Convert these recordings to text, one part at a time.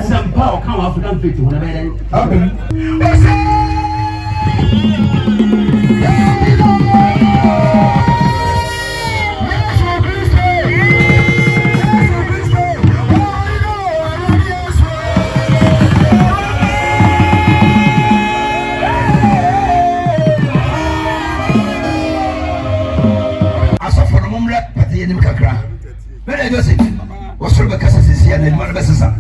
some power come African Faith when what's from the Cassis and the Marbessa?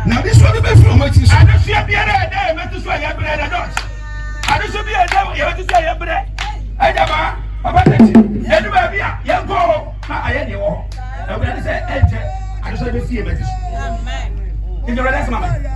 Now this one be from what is. I don't see a beer there, meant to say a bread and dots. I don't see a beer there, you have to say a bread. I never, about it. Anyway, young go, I had you all. I will say, enter. I just want to see a better. In the rest, mamma.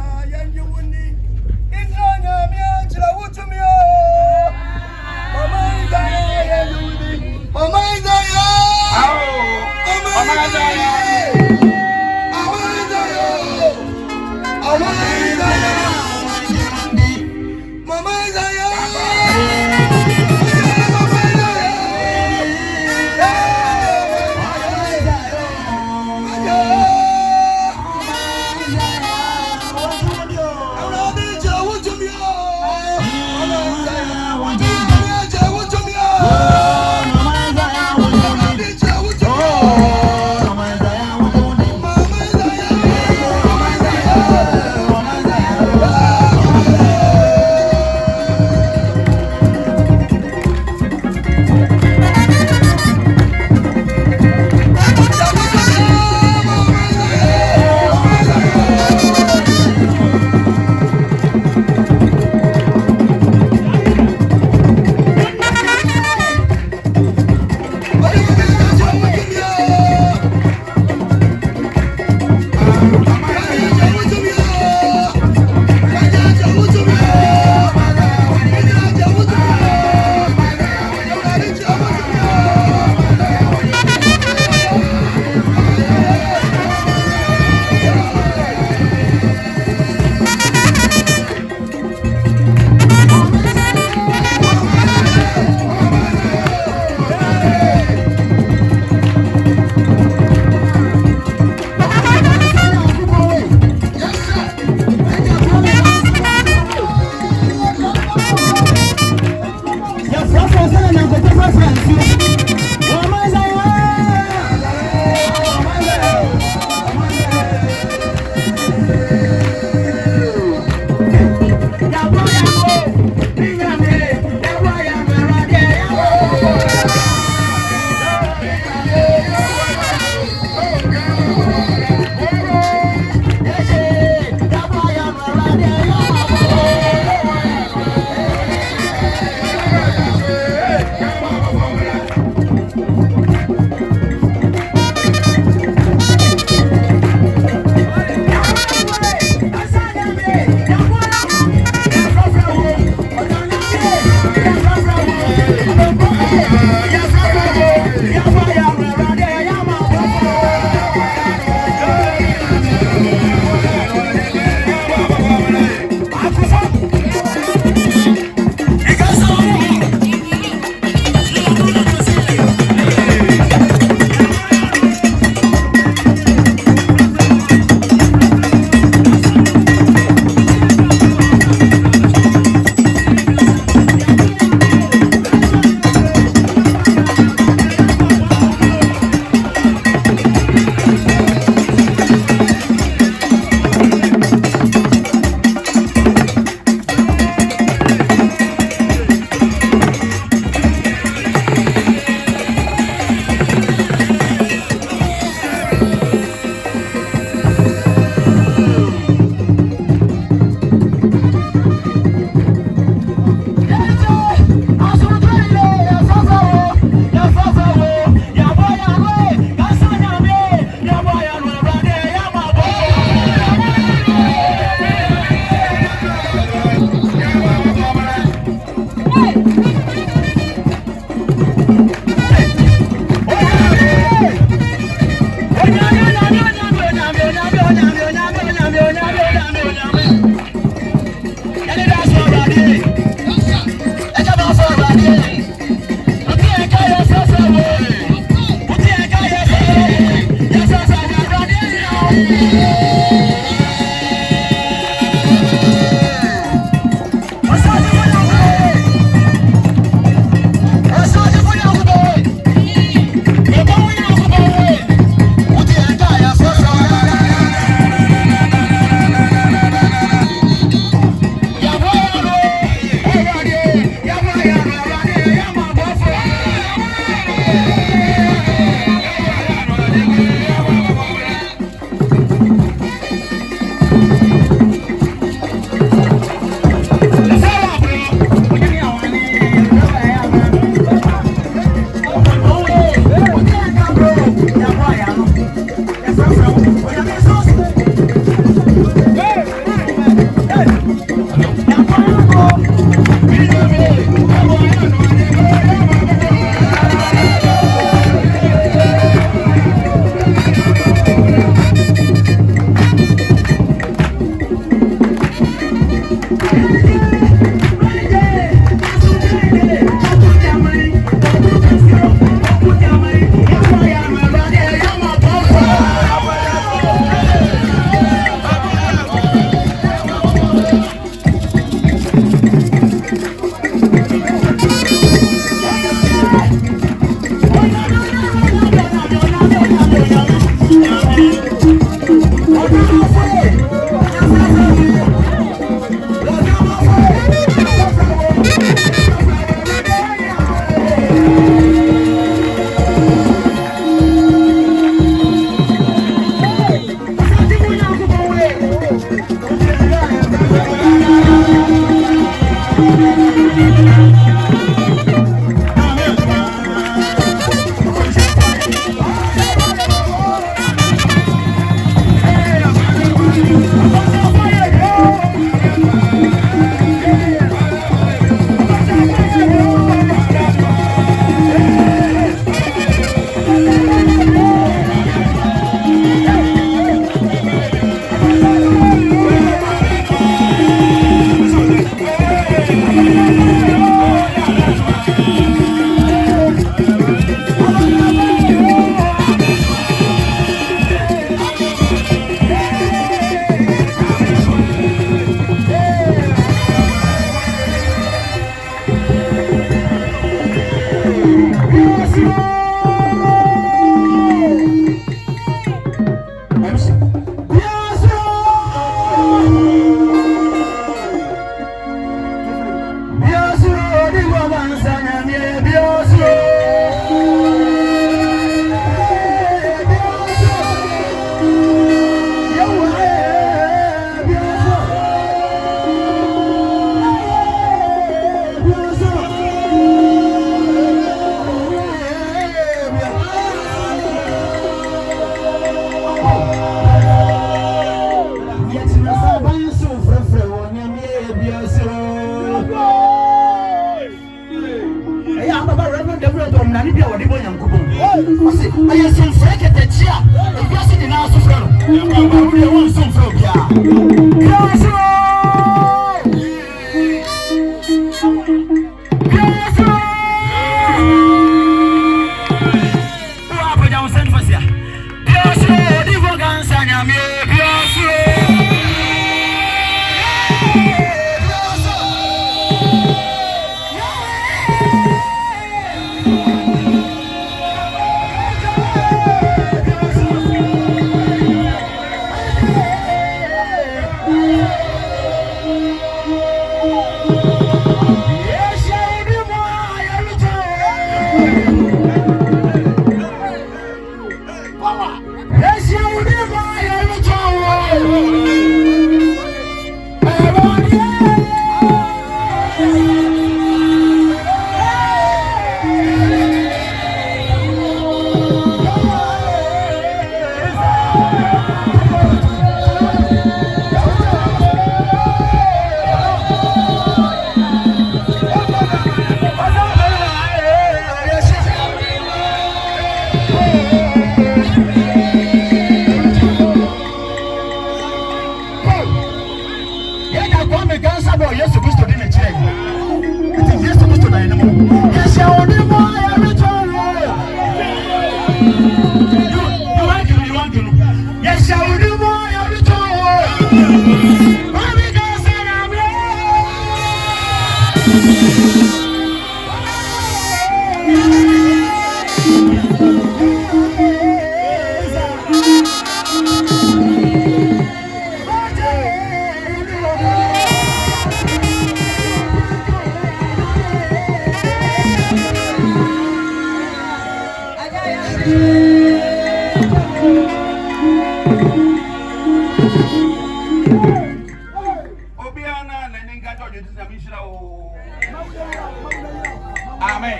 Amen.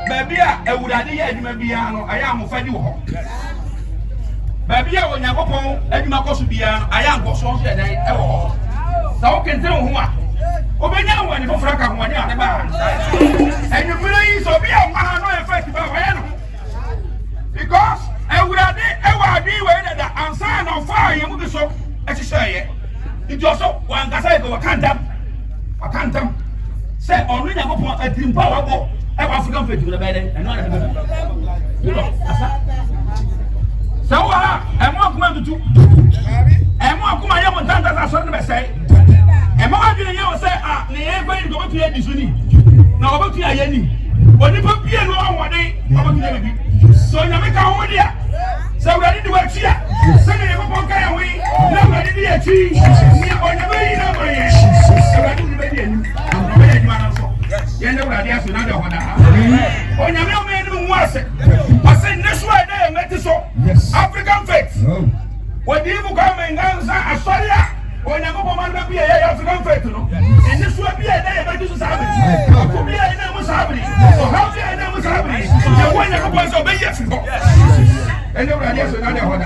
Baby, I would have had my piano. I am of any war. Baby, I will never go. And you must be I am was once a day. So can tell who I Obey when you Frank and one the bar. And you believe so be a man effective because I would have that answer on fire. You would be so as you say. It also one can say, I can't say only a dream power. African Faith to the bed and not so I'm not to I'm not going to do as I say. I'm not going to say, never go to a Disney. Now, about the Ayani. But if you appear one day, so you make a one year. So we are to work here. Send it up on Kayaway. Never did a cheese. Never you know what I asked another one. On your man was it. I said, this way they met this African Faith. When you come and answer Australia, when you go on be African Faith, and this will be a day about this happening. To be a name was happening. So how do I know what's happening? The one that was obeying yes. And you asked another one.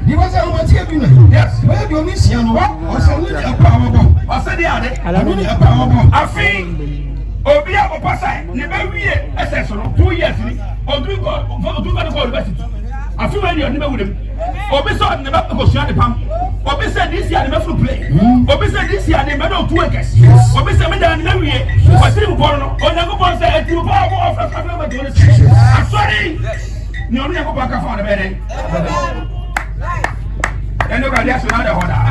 He was a material. Yes, where do you miss you? I said, I think Obia Opasa, never be a session 2 years or do university. I feel when you're never with him. Obisa never go to the pump. Obisa this year never flew play. Obisa this year they made 2 acres. Obisa made an area. What's in Porno? Or never was there to power of I'm sorry. No, never back up on the bed. And nobody has another order.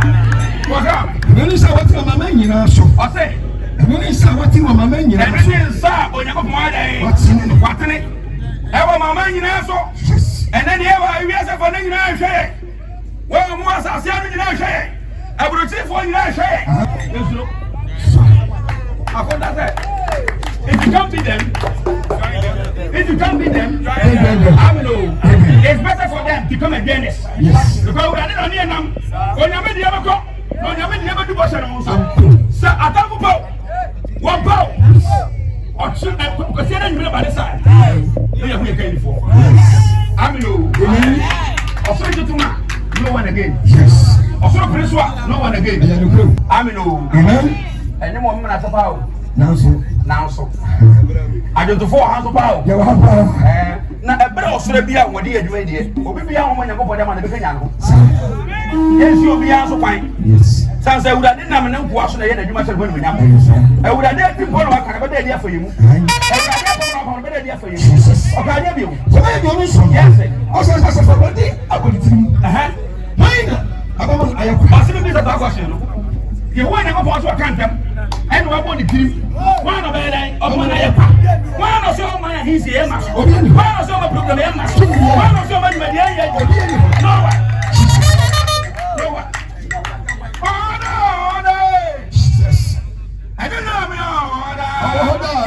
What's up? When is what my man, you know, so I say, when is what my man, you know, what's in the water? Ever my man, you know, so and then ever we are for the share. Well, once I see you know, share. I will say for you, share. I thought that if you can't beat them, I mean, it's better for them to come against us. Yes. Because we are not near them. When you never go, when you never do what's on. So I talk about one bow. Or two, because you don't remember the side. We are here for. I mean, also to no one again. Yes. Also, Prince, no one again. I mean, and no one at the power. Now so. I don't for hands of power. You have power. Now, a better Australia, what do you do? Will be beyond when you go for them on the piano. Yes, you'll be also fine. Yes. Sounds I would have didn't have enough wash the energy much when we have. I would have let people know I have a better idea for you. I have a better idea for you. Okay, I have you. Yes, also as a body, I will do. I have possibly a question. You want to go for a canter. And what want to do? One of them, of one of so many, he's here. One of so much problem, one of so much media. No one. No one. Oh, no. Jesus. I don't know. I don't know.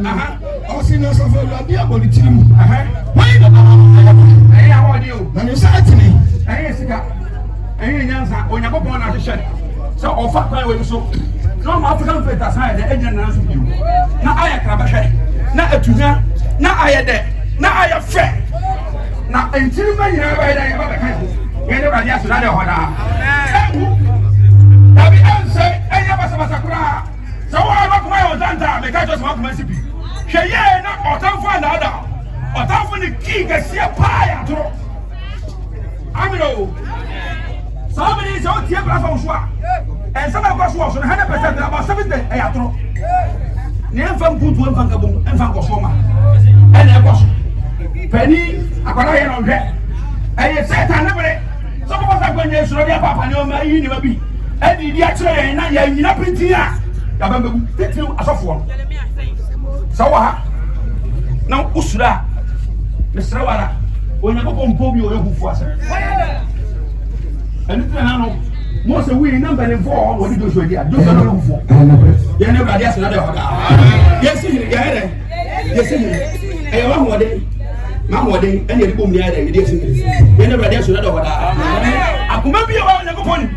I see no suffer the about the team. Why the I want you. And you said to me, I ain't ONYANKOPƆN na hyehyɛ so ofa kwan we so no African Faith aside the agent na so you na aya krabahwɛ na atunya na aya de na aya fɛ na entiri ma nyina ba da ya ba kan ye ne ba dia so na de hoda na bi anse enya basa kura so wa ba kuma yo tanta me ka just ma kuma sipi hwɛ ye na otamfo na ada otamfo ni ki gasia pa ya toro amiro somebody is out here for sure. And some of us was 100% about 7 days. I atro. Never put one fangabum and fangosoma. And I was Penny, I got a on that. And you said, I never. Some of us are going to show your papa, no, my university. And the actually, and I am not pretty. I remember you as of one. So, now, Usra, Mr. Wara, when you go on Poby or who was it. And it's an most of we number 4 what did you show here? Don't know for. You never had another. Yes, yes, I want one day. Mamma day, and you boom the other. Yes, you never had another. I could not be around the company.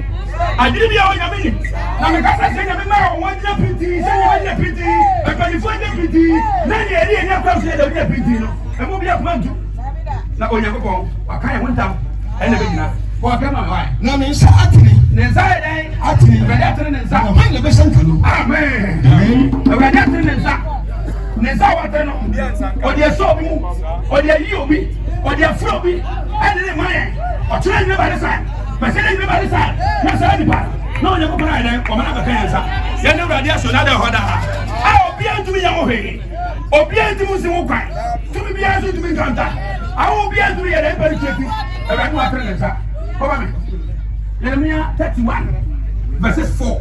I didn't be on your minute. Now, because I said, I'm one deputy, one deputy, and 24 deputy, then you didn't have to say deputy. And we'll be up to now. ONYANKOPƆN, I can't went down and the beginner. No, Miss Atney, Nazai, Atney, Redatin and Zam, the Besson. Amen. Redatin and Zam, Nazawatano, or their Sobu, or their Yobi, or their Frobi, and the money, or trying to by the side, but sitting by the side, not anybody. No, you're going to another cancer. You're never there, so another order. I'll be able to be your way, or be able to Muslim to be able to be contact. I will be able to be a very tricky. Jeremiah 31 verses 4.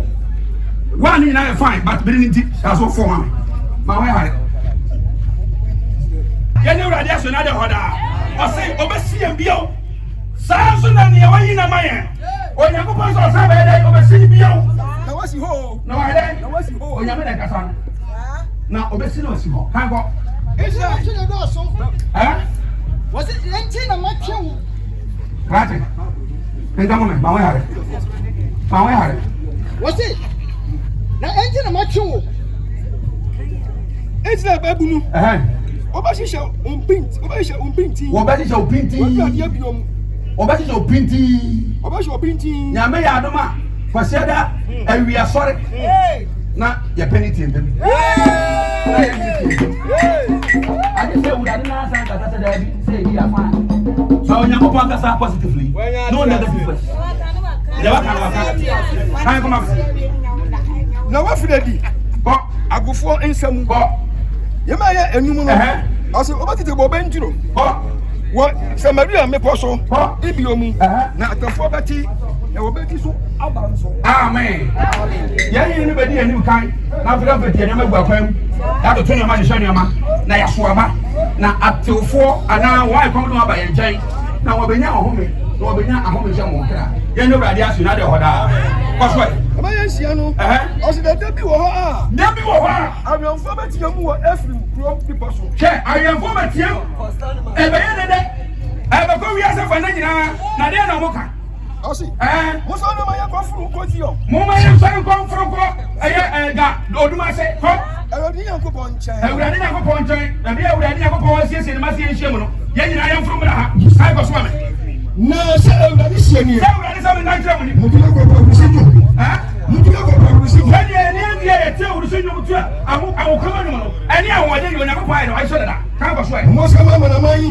One in I find, but bringing it as well for me. My way. You know, that's another order. I say, oversee and bio. Samson and the way in a man. ONYANKOPƆN saw somebody oversee bio. Now, what's your hole? No, I don't. Now, what's your hole? You're not a son. Now, oversee no small. Can't go. It's not to the door, so. Huh? Was it 19 of my kill? Right. And come on, my way. What's it? Now, engine of my kill. It's not baboon. Obashi shall unpint. Obashi shall pinty. Yame Adoma. For Seda, and we are sorry. Now, you're penalty in them. I just say, we are not say we are fine. So, ONYANKOPƆN can positively. No negative. Never can come up. Now, what for that? I go for in some. You may have a new I said, what is the Bobentro? What? Some Maria may also. Ibiomi. Now, the 4 Betty. Amen. Yeah, anybody a new kind. Now, the never welcome. That's the 20 money shiny man. Now, Yasuama. Now, up till 4, and now, why come to by a giant? Now, we'll be now home. We'll be now home in some more. You know, I asked you another order. What's right? I said, Debbie, I am former to you, every people. I am former to you. I have a good answer for 99. Now, they are no more. I see. What's on my phone? Mama, I'm sorry, come from Ga-Odumase. ONYANKOPƆN, and we are ONYANKOPƆN, yes, and Massey and Shimon. Yet I am from I was swimming. No, sir, that is your name. That is something like Germany. I will come on. And now, I didn't know I saw that. Come on, swear. Most of my money.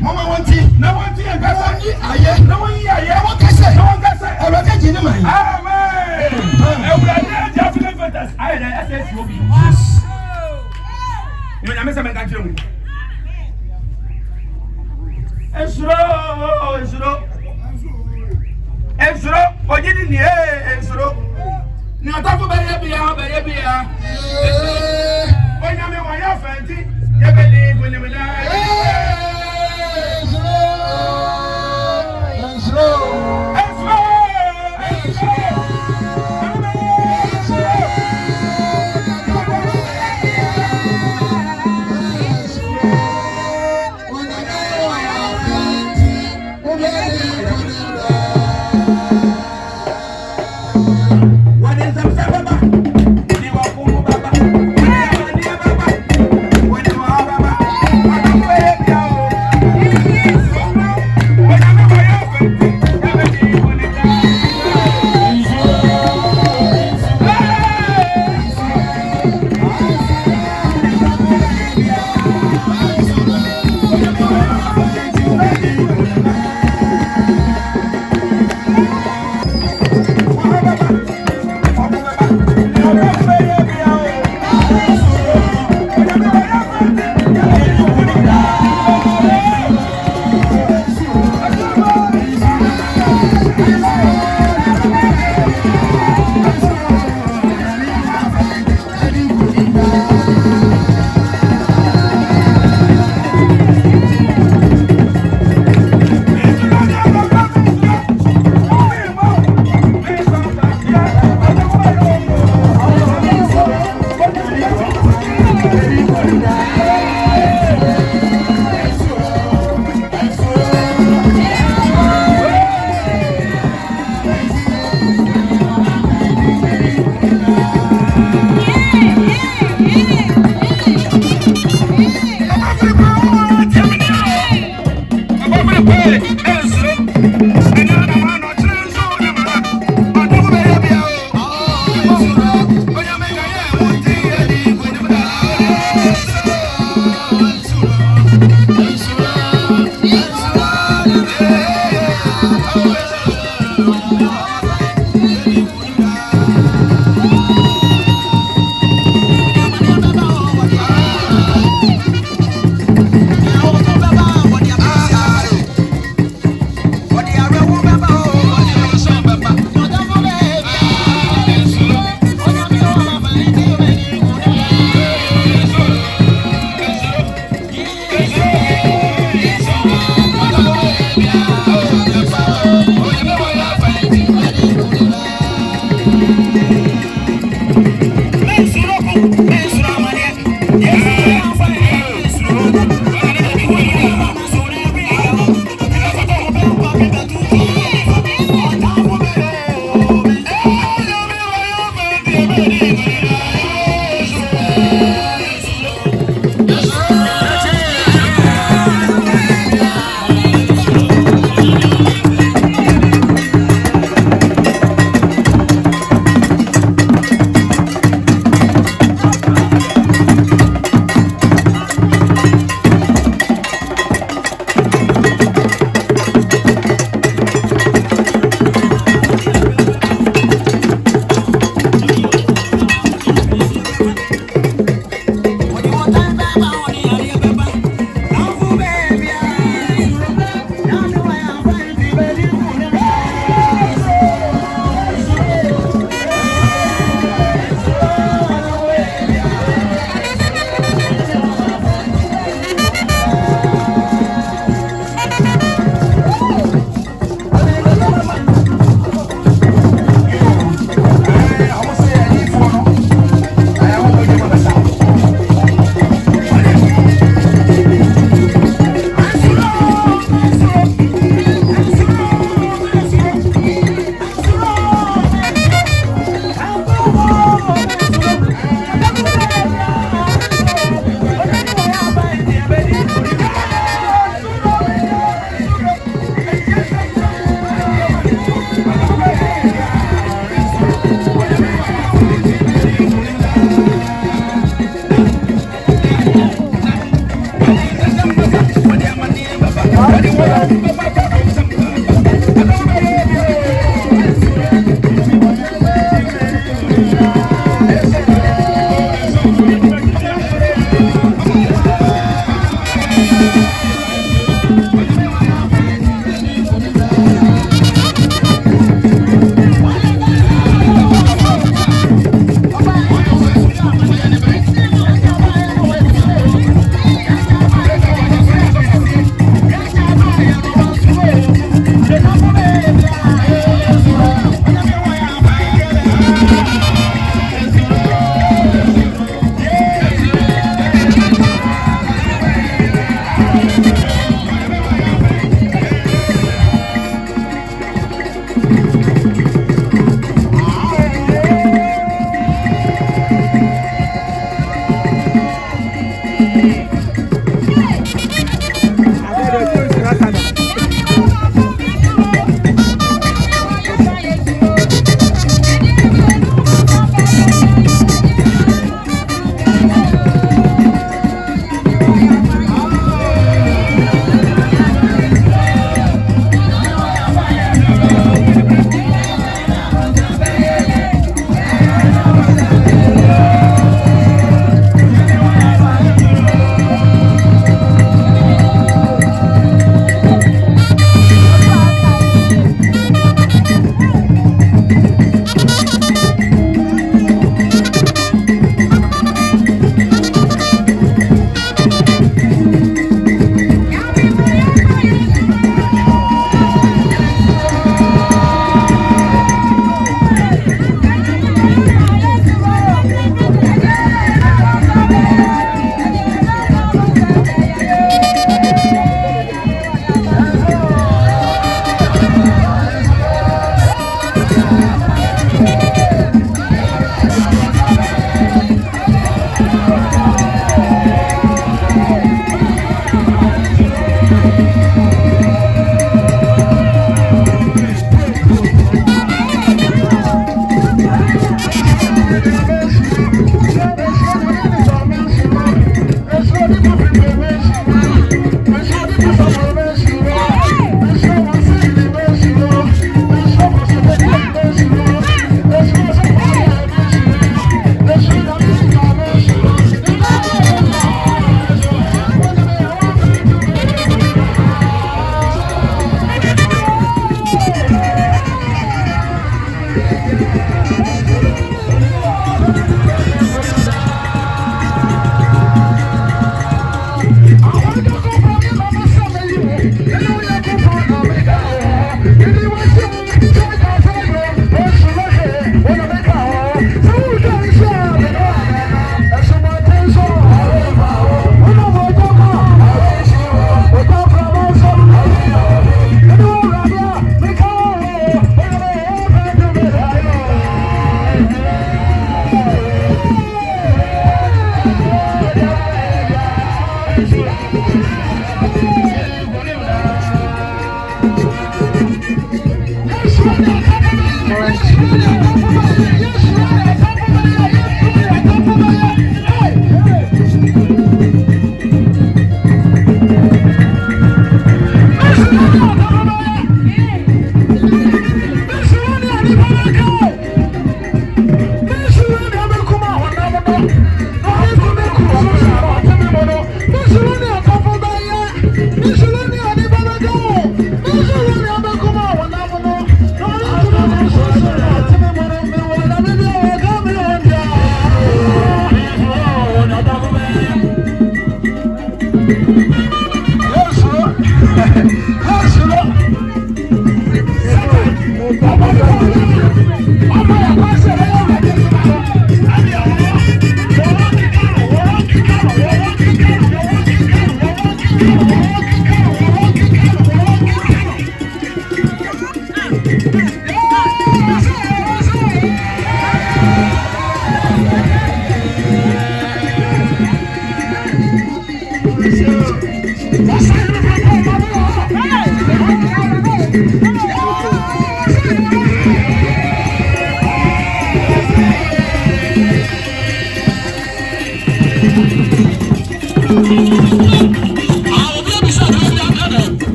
Mama wants it. No one tea and Gassani. No one here. No one can say. No one can say. I will get you in mind. Amen. I will have the African Faith. I had an SS will be. When I miss a man, Extra, what did you extra? Now, talk about baby. When I'm in my fancy, you believe when you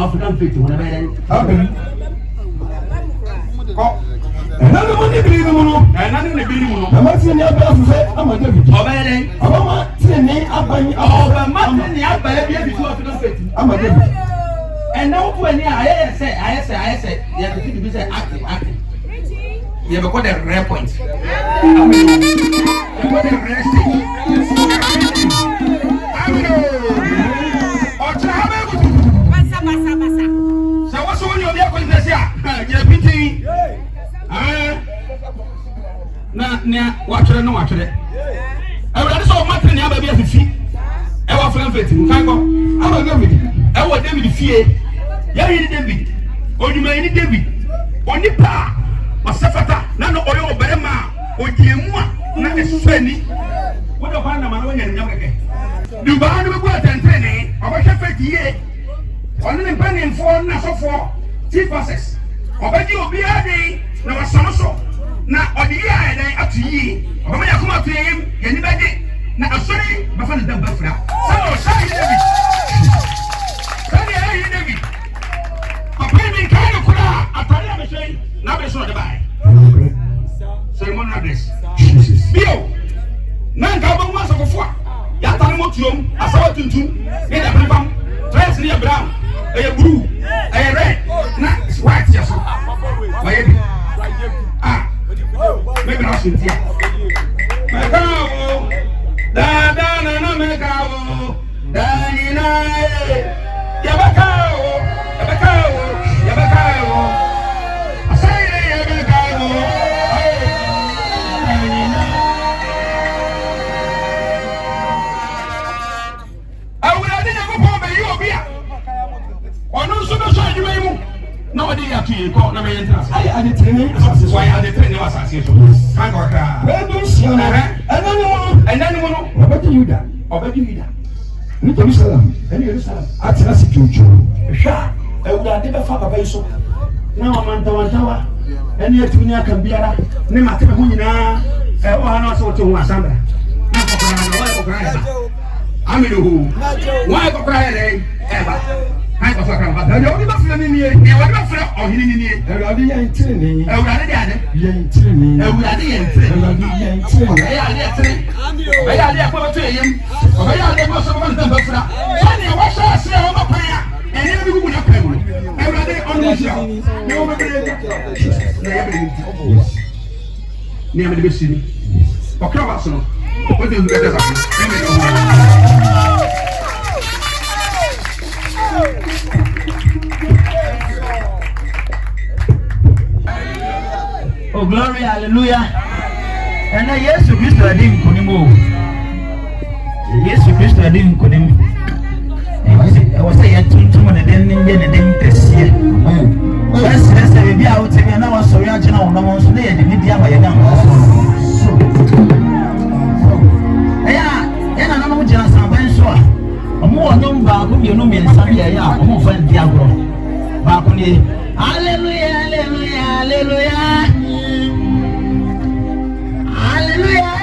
African Faith Tabernacle Nanka ba mu asofo a ya tane motuom asawa tuntum ne da pam dress ne brown e blue e red na white ya so wa ye bi me bra so ntia me ka wo da na me ka wo da ni na ya ba ka wo asai ne ya ba ka wo no odi ya tuye ko na me yenta ai ade training asase so ai ade training asase so kan ko ka we do sia na enani mo no obedi yuda ni Jerusalem atira si tuju hwa ewurade be fa baba yiso na o mantawantawa eni etumi aka biara ne mate be ho nyina o ha na so to hu asambra na ko kra na wa ko kra ya amiru hu wa ko kra ya le eba hai ko sakra ba da yo ni ba fira ni ni e wa ba fira o hini ni ewurade ya ntire ni ewurade de ade ya ntire ni ewurade ya ntire ni ya ade ntire ya ade ko ba to yem o ya ade ko so ba ntan ba fira so ni wa sha ase o ba pan ya eni bi gugu na pan mo ewurade on ni sha ni o ba bere na ya bere ni amede be sini o kra ba so no o de ndu be da sa oh glory hallelujah and yes Christ adim kunimo yes Christ adim kunim e was say tuntum na den nje na den tesie se bi a wote na wa so ya gina wo no so na ye ni dia ba ye dan ya na no gina san ban so a omo wonum ba ko mi no mi nsa bi ya omo fa ndi agro ba ko ni hallelujah hallelujah hallelujah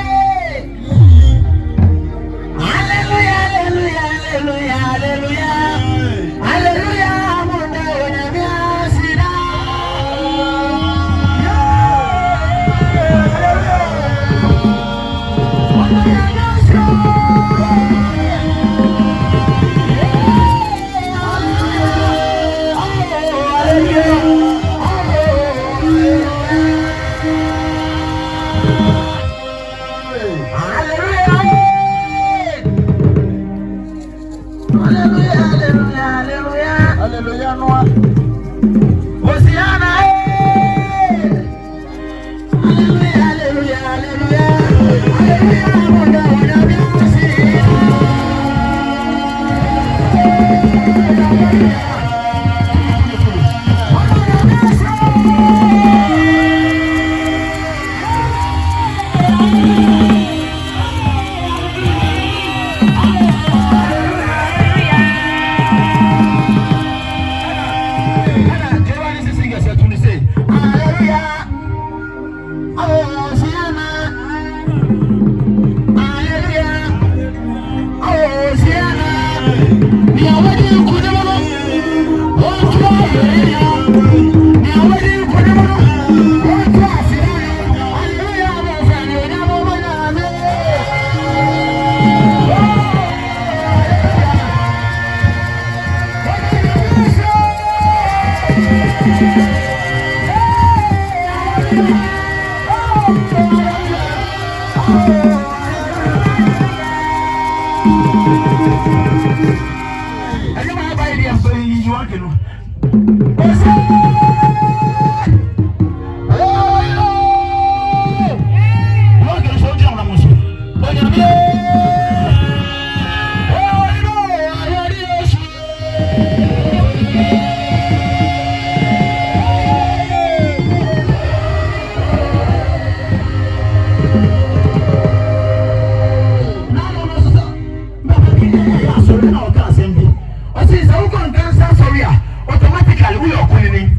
automatically we are calling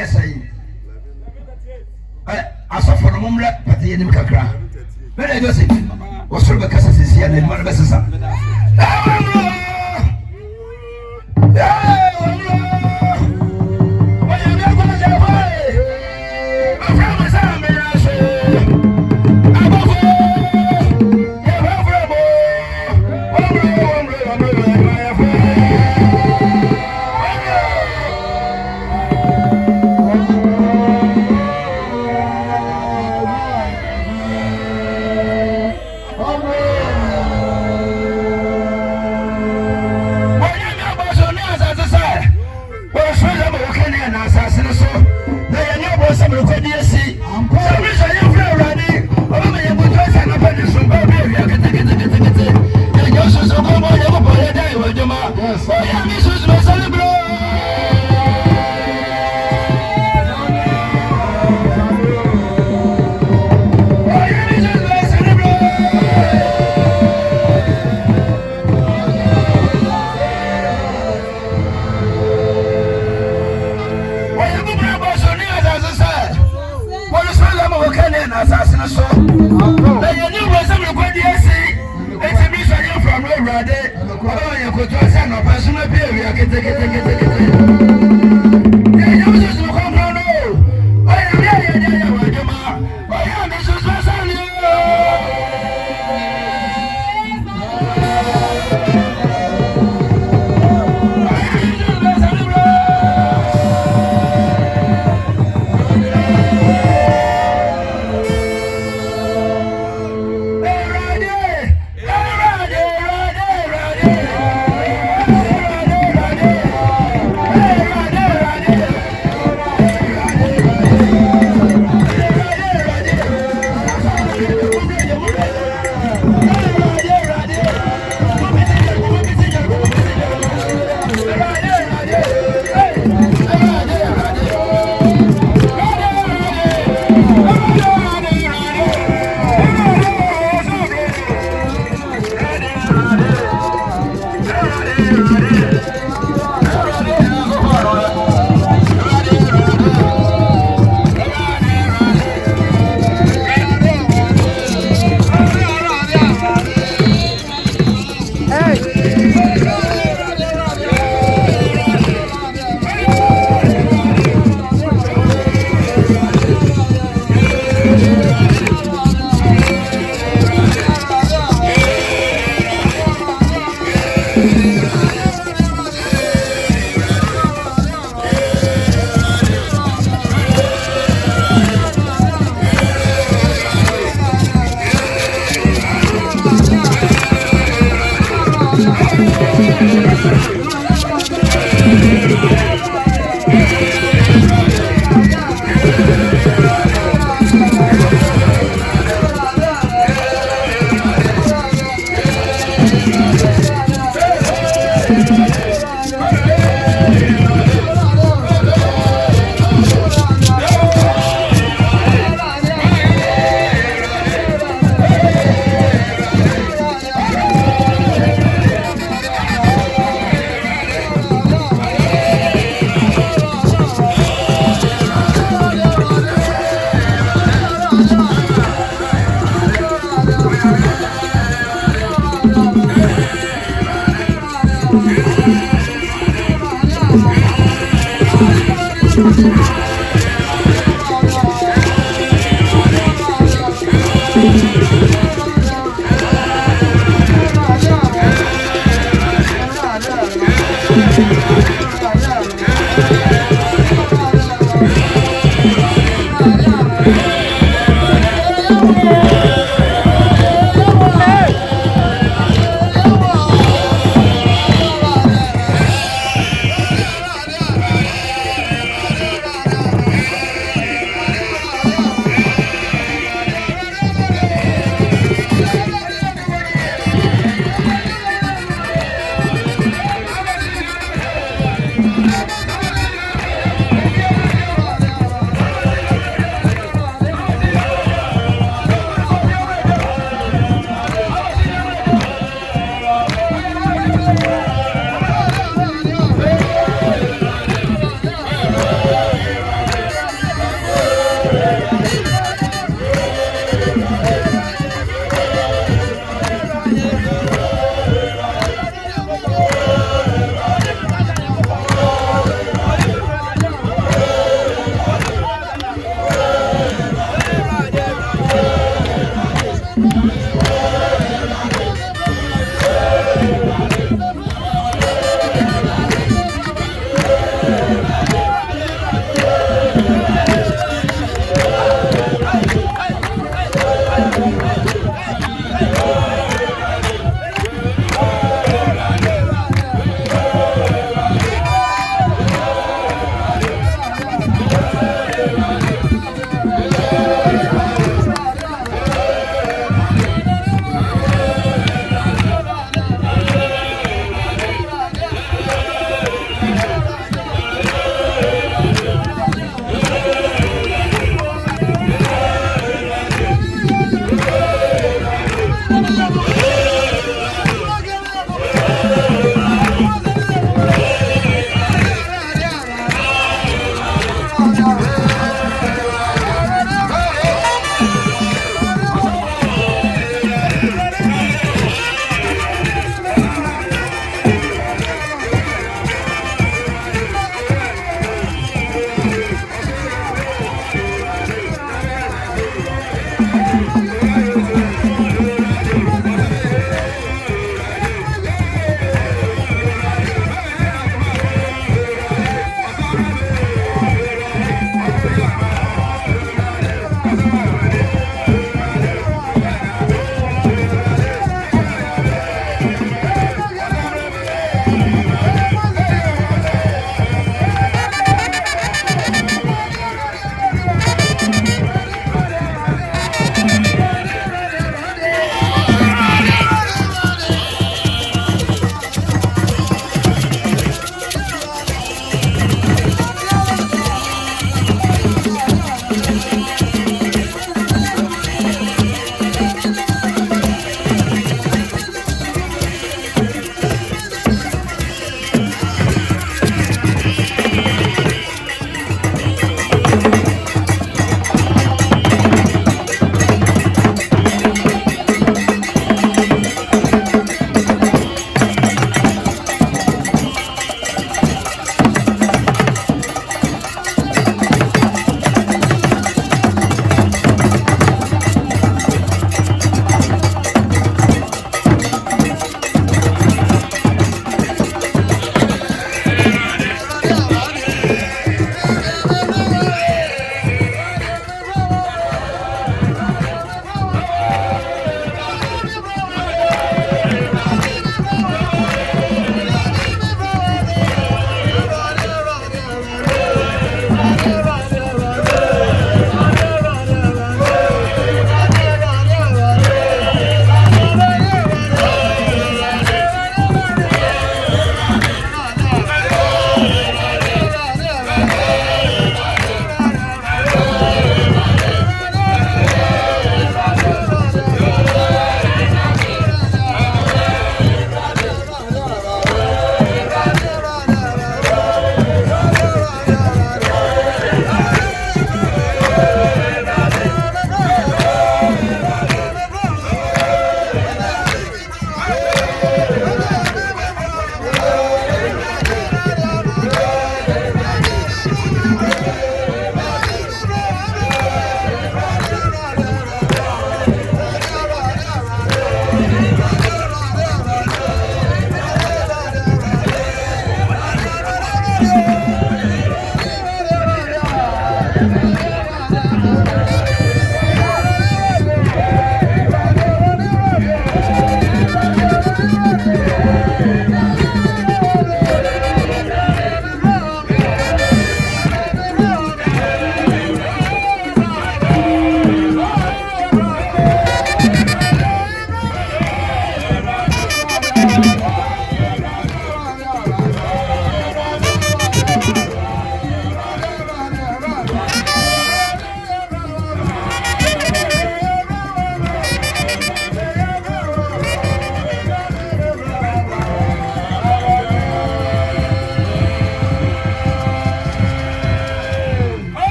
yes, I suffer no more but the enemy cry. But I just was sort of a Cassasi and one of us.